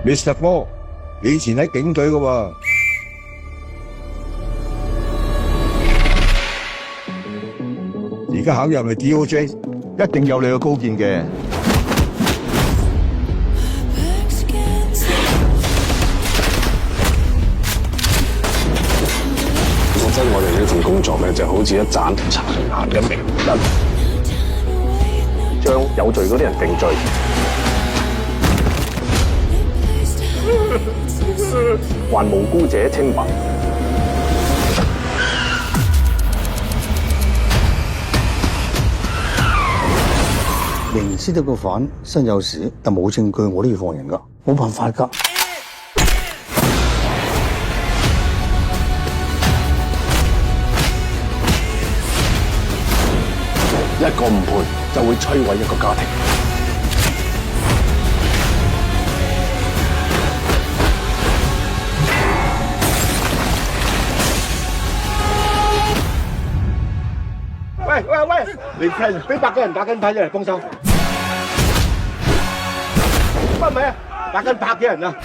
Mr. 哥，你以前喺警隊嘅喎。而家考入嚟 DOJ， 一定有你嘅高見嘅。覺得我哋呢份工作咧，就好似一盞殘顏嘅明燈，將有罪嗰啲人定罪，還無辜者清白。明知道個犯身有事，但冇證據，我都要放人噶，冇辦法噶。一個誤判就會摧毀一個家庭。喂，你睇俾100個人打緊牌，你嚟幫手。乜唔係啊？打緊100幾人啊！